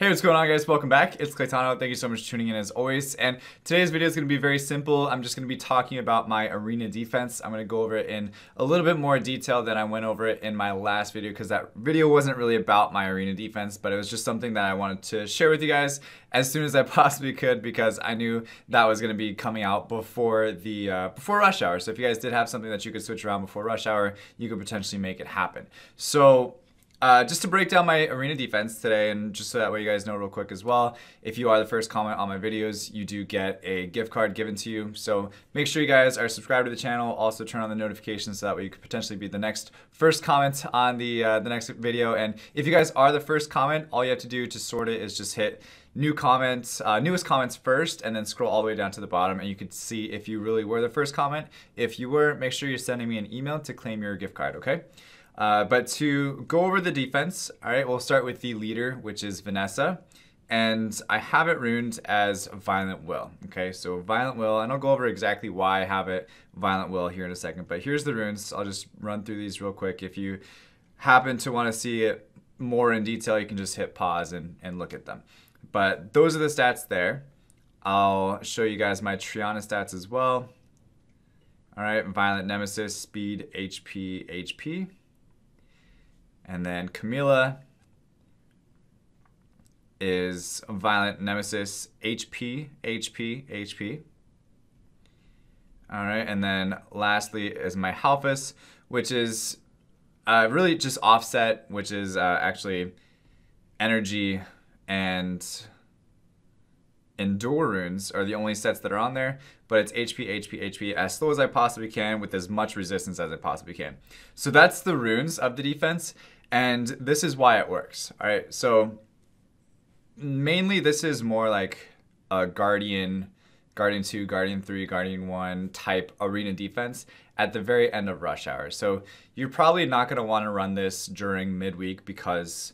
Hey, what's going on, guys? Welcome back. It's Claytano. Thank you so much for tuning in as always. And today's video is going to be very simple. I'm just going to be talking about my arena defense. I'm going to go over it in a little bit more detail than I went over it in my last video, because that video wasn't really about my arena defense, but it was just something that I wanted to share with you guys as soon as I possibly could, because I knew that was going to be coming out before the before rush hour. So if you guys did have something that you could switch around before rush hour, you could potentially make it happen. So just to break down my arena defense today, and just so that way you guys know real quick as well, if you are the first comment on my videos, you do get a gift card given to you. So make sure you guys are subscribed to the channel. Also turn on the notifications so that way you could potentially be the next first comment on the next video. And if you guys are the first comment, all you have to do to sort it is just hit new comments, newest comments first, and then scroll all the way down to the bottom, and you can see if you really were the first comment. If you were, make sure you're sending me an email to claim your gift card, okay? But to go over the defense, all right, we'll start with the leader, which is Vanessa. And I have it runed as Violent Will, okay? So Violent Will, and I'll go over exactly why I have it Violent Will here in a second. But here's the runes. I'll just run through these real quick. If you happen to want to see it more in detail, you can just hit pause and look at them. But those are the stats there. I'll show you guys my Triana stats as well. All right, Violent Nemesis, Speed, HP, HP. And then Camila is Violent Nemesis, HP, HP, HP. All right, and then lastly is my Halphus, which is really just offset, which is actually energy and endure runes are the only sets that are on there, but it's HP, HP, HP as slow as I possibly can with as much resistance as I possibly can. So that's the runes of the defense, and this is why it works. All right, so mainly this is more like a Guardian 2, Guardian 3, Guardian 1 type arena defense at the very end of rush hour. So you're probably not going to want to run this during midweek, because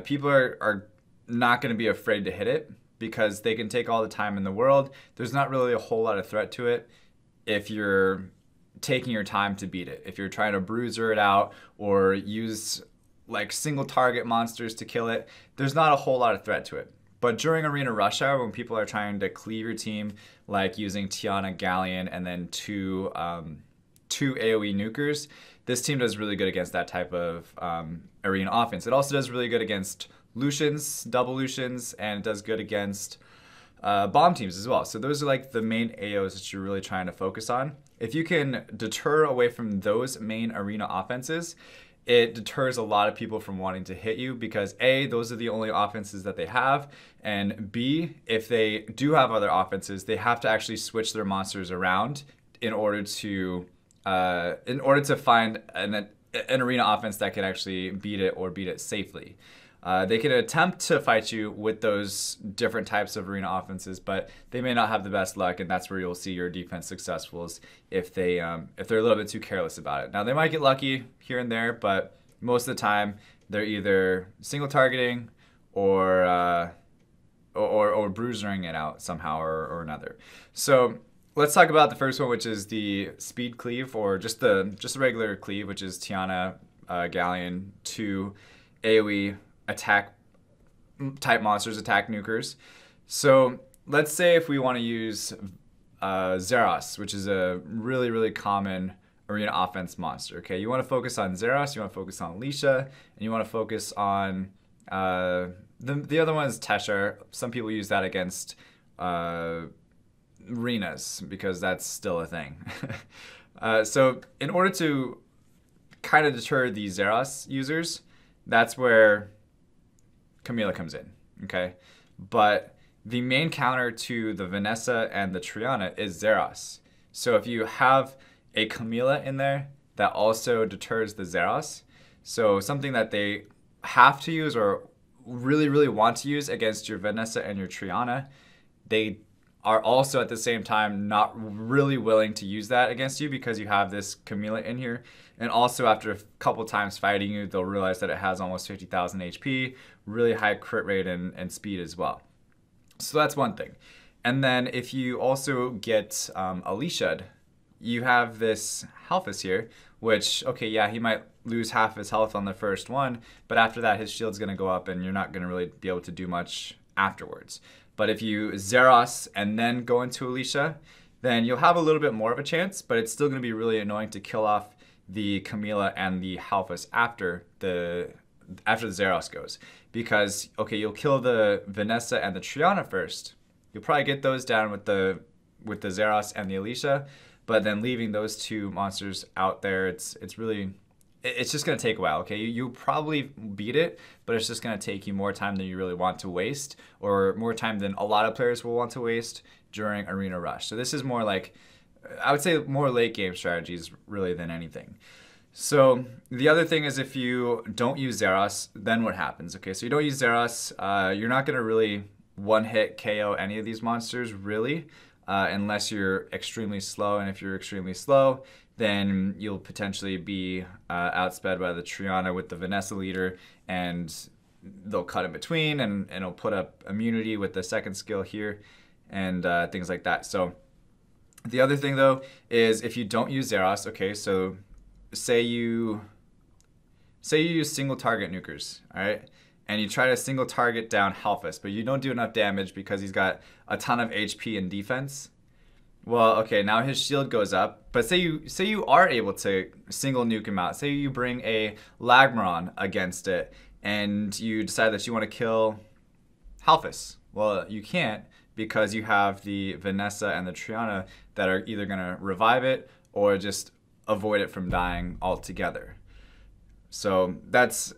people are not going to be afraid to hit it, because they can take all the time in the world. There's not really a whole lot of threat to it if you're taking your time to beat it. If you're trying to bruiser it out or use like single target monsters to kill it, there's not a whole lot of threat to it. But during arena rush hour, when people are trying to cleave your team, like using Tiana, Galleon, and then two AoE nukers, this team does really good against that type of arena offense. It also does really good against Lucians, double Lucians, and it does good against bomb teams as well. So those are like the main AOs that you're really trying to focus on. If you can deter away from those main arena offenses, it deters a lot of people from wanting to hit you, because A, those are the only offenses that they have, and B, if they do have other offenses, they have to actually switch their monsters around in order to find an arena offense that can actually beat it or beat it safely. They can attempt to fight you with those different types of arena offenses, but they may not have the best luck, and that's where you'll see your defense successful, is if they're a little bit too careless about it. Now, they might get lucky here and there, but most of the time they're either single targeting or bruisering it out somehow or another. So let's talk about the first one, which is the Speed Cleave, or just the regular Cleave, which is Tiana, Galleon, 2 AoE attack type monsters, attack nukers. So let's say if we want to use Zeros, which is a really, really common arena offense monster. Okay, you want to focus on Zeros, you want to focus on Alicia, and you want to focus on the other one is Teshar. Some people use that against arenas, because that's still a thing. So in order to kind of deter the Zeros users, that's where Camila comes in, okay? But the main counter to the Vanessa and the Triana is Zeros. So if you have a Camila in there, that also deters the Zeros. So something that they have to use or really, really want to use against your Vanessa and your Triana, they are also at the same time not really willing to use that against you, because you have this Camila in here. And also after a couple times fighting you, they'll realize that it has almost 50,000 HP, really high crit rate and speed as well. So that's one thing. And then if you also get Alicia'd you have this Halphus here, which, okay, yeah, he might lose half his health on the first one, but after that, his shield's going to go up and you're not going to really be able to do much afterwards. But if you Zeros and then go into Alicia, then you'll have a little bit more of a chance, but it's still going to be really annoying to kill off the Camila and the Halphus after the Zeros goes. Because, okay, you'll kill the Vanessa and the Triana first. You'll probably get those down with the Zeros and the Alicia, but then leaving those two monsters out there, it's just going to take a while, okay? You'll probably beat it, but it's just going to take you more time than you really want to waste, or more time than a lot of players will want to waste during Arena Rush. So this is more like, I would say more late game strategies really than anything. So the other thing is if you don't use Zeros, then what happens? Okay, so you don't use Zeros, you're not going to really one-hit KO any of these monsters, really, unless you're extremely slow. And if you're extremely slow, then you'll potentially be outsped by the Triana with the Vanessa leader, and they'll cut in between, and it'll put up immunity with the second skill here, and things like that. So the other thing, though, is if you don't use Zeros, okay, so say you use single target nukers, all right? And you try to single target down Halphus, but you don't do enough damage because he's got a ton of HP and defense. Well, okay, now his shield goes up, but say you are able to single nuke him out. Say you bring a Lagmaron against it, and you decide that you want to kill Halphus. Well, you can't because you have the Vanessa and the Triana that are either going to revive it or just avoid it from dying altogether. So that's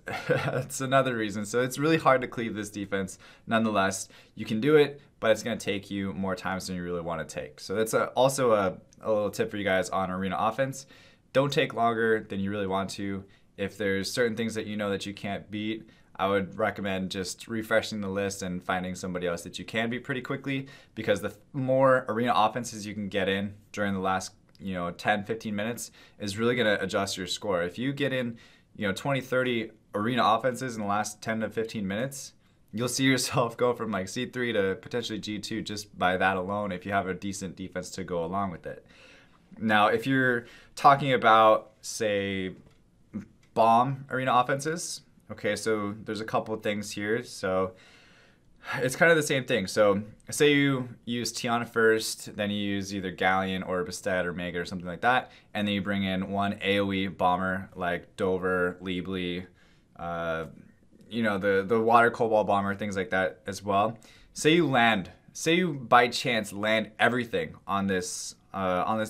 another reason. So it's really hard to cleave this defense. Nonetheless, you can do it, but it's going to take you more times than you really want to take. So that's also a little tip for you guys on arena offense. Don't take longer than you really want to. If there's certain things that you know that you can't beat, I would recommend just refreshing the list and finding somebody else that you can beat pretty quickly, because the more arena offenses you can get in during the last 10, 15 minutes is really going to adjust your score. If you get in 20, 30 arena offenses in the last 10 to 15 minutes, you'll see yourself go from like C3 to potentially G2 just by that alone if you have a decent defense to go along with it. Now, if you're talking about, say, bomb arena offenses, okay, so there's a couple of things here. So it's kind of the same thing. So say you use Tiana first, then you use either Galleon or Bastet or Mega or something like that, and then you bring in one AoE bomber like Dover, Liebly, the Water Cobalt bomber, things like that as well. Say you by chance land everything on this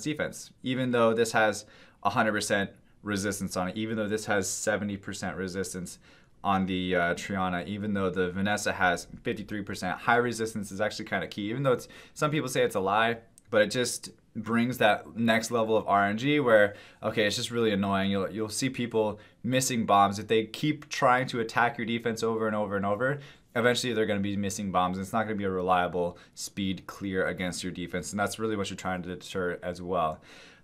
defense, even though this has 100% resistance on it, even though this has 70% resistance on the Triana, even though the Vanessa has 53%. High resistance is actually kind of key, even though some people say it's a lie, but it just brings that next level of RNG where, okay, it's just really annoying. You'll see people missing bombs. If they keep trying to attack your defense over and over and over, eventually they're going to be missing bombs, and it's not going to be a reliable speed clear against your defense, and that's really what you're trying to deter as well.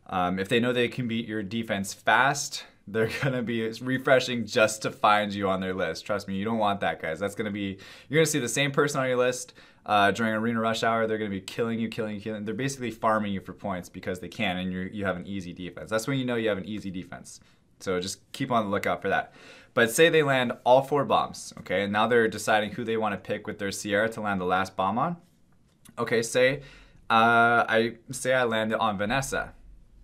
If they know they can beat your defense fast, they're going to be refreshing just to find you on their list. Trust me, you don't want that, guys. You're going to see the same person on your list during Arena Rush Hour. They're going to be killing you. They're basically farming you for points because they can, and you have an easy defense. That's when you know you have an easy defense. So just keep on the lookout for that. But say they land all 4 bombs, okay? And now they're deciding who they want to pick with their Sierra to land the last bomb on. Okay, say I land it on Vanessa.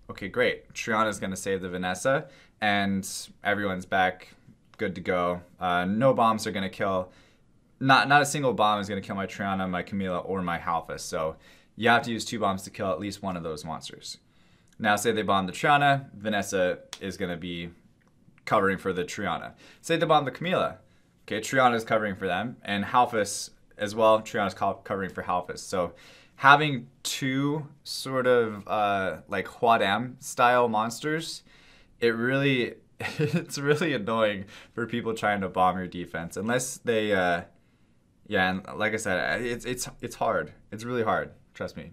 Okay, great. Triana's going to save the Vanessa, and everyone's back, good to go. No bombs are going to kill. Not a single bomb is going to kill my Triana, my Camila, or my Halphus. So you have to use 2 bombs to kill at least one of those monsters. Now, say they bomb the Triana, Vanessa is going to be covering for the Triana. Say they bomb the Camila. Okay, Triana is covering for them, and Halphus as well. Triana's covering for Halphus. So having 2 sort of like Huadam style monsters, it's really annoying for people trying to bomb your defense, unless they and like I said, it's hard. It's really hard, trust me.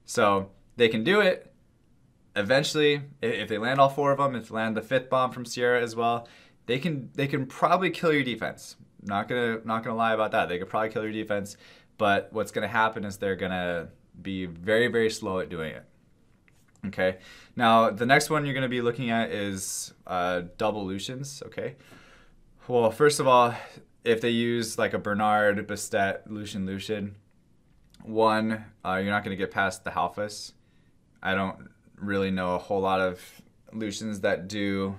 So they can do it eventually if they land all 4 of them. If they land the 5th bomb from Sierra as well, they can probably kill your defense. Not gonna lie about that. They could probably kill your defense. But what's going to happen is they're going to be very, very slow at doing it. Okay, now the next one you're going to be looking at is double Lucians. Okay, well, first of all, if they use like a Bernard, Bastet, Lucian, one, you're not going to get past the Halfus. I don't really know a whole lot of Lucians that do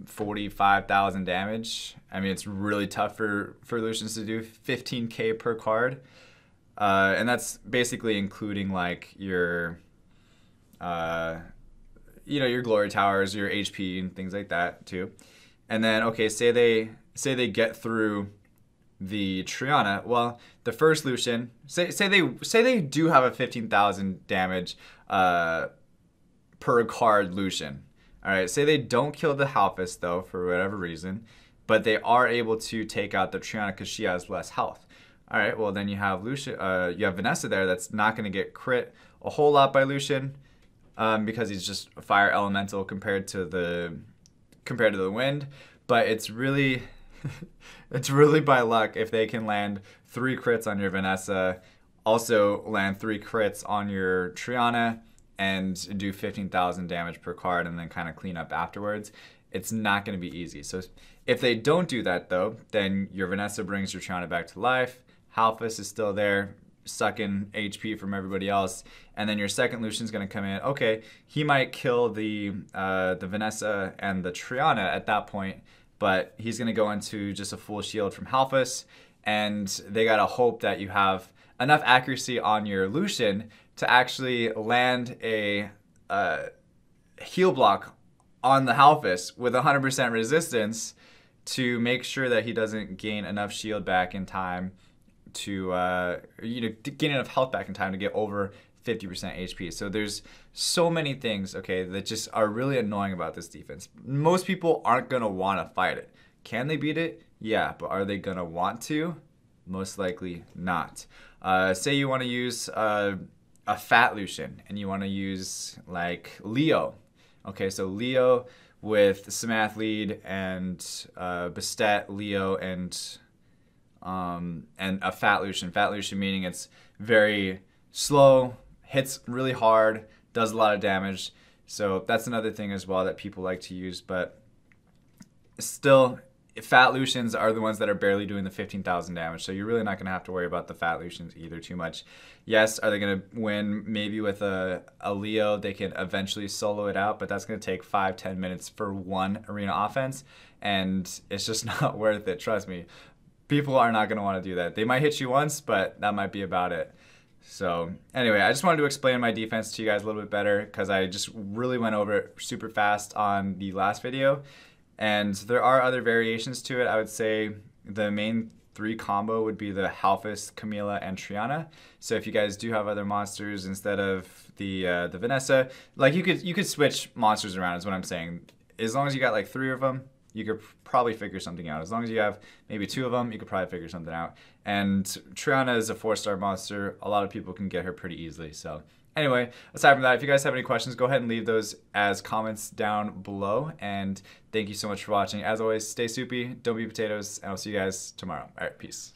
45,000 damage. I mean, it's really tough for Lucians to do 15k per card. And that's basically including like your, your glory towers, your HP and things like that too. And then, okay, say they get through the Triana. Well, the first Lucian, say they do have a 15,000 damage per card Lucian. All right, say they don't kill the Halfus though for whatever reason, but they are able to take out the Triana because she has less health. All right, well then you have you have Vanessa there that's not going to get crit a whole lot by Lucian because he's just a fire elemental compared to the wind, but it's really it's really by luck if they can land 3 crits on your Vanessa, also land 3 crits on your Triana, and do 15,000 damage per card and then kind of clean up afterwards. It's not going to be easy. So if they don't do that though, then your Vanessa brings your Triana back to life. Halfus is still there, sucking HP from everybody else, and then your second Lucian's going to come in. Okay, he might kill the Vanessa and the Triana at that point, but he's going to go into just a full shield from Halfus, and they got to hope that you have enough accuracy on your Lucian to actually land a heal block on the Halfus with 100% resistance to make sure that he doesn't gain enough shield back in time to gain enough health back in time to get over 50% HP. So there's so many things, okay, that just are really annoying about this defense. Most people aren't gonna want to fight it. Can they beat it? Yeah, but are they gonna want to? Most likely not. Say you want to use a fat Lucian and you want to use like Leo. Okay, so Leo with Samath lead and Bastet, Leo, and a fat Lucian. Fat Lucian meaning it's very slow, hits really hard, does a lot of damage. So that's another thing as well that people like to use. But still, fat Lucians are the ones that are barely doing the 15,000 damage. So you're really not going to have to worry about the fat Lucians either too much. Yes, are they going to win maybe with a Leo? They can eventually solo it out, but that's going to take 5-10 minutes for one arena offense. And it's just not worth it, trust me. People are not going to want to do that. They might hit you once, but that might be about it. So anyway, I just wanted to explain my defense to you guys a little bit better because I just really went over it super fast on the last video. And there are other variations to it. I would say the main 3 combo would be the Halfus, Camilla, and Triana. So if you guys do have other monsters instead of the Vanessa, like you could switch monsters around is what I'm saying. As long as you got like 3 of them, you could probably figure something out. As long as you have maybe 2 of them, you could probably figure something out. And Triana is a 4-star monster. A lot of people can get her pretty easily. So anyway, aside from that, if you guys have any questions, go ahead and leave those as comments down below. And thank you so much for watching. As always, stay soupy, don't be potatoes, and I'll see you guys tomorrow. All right, peace.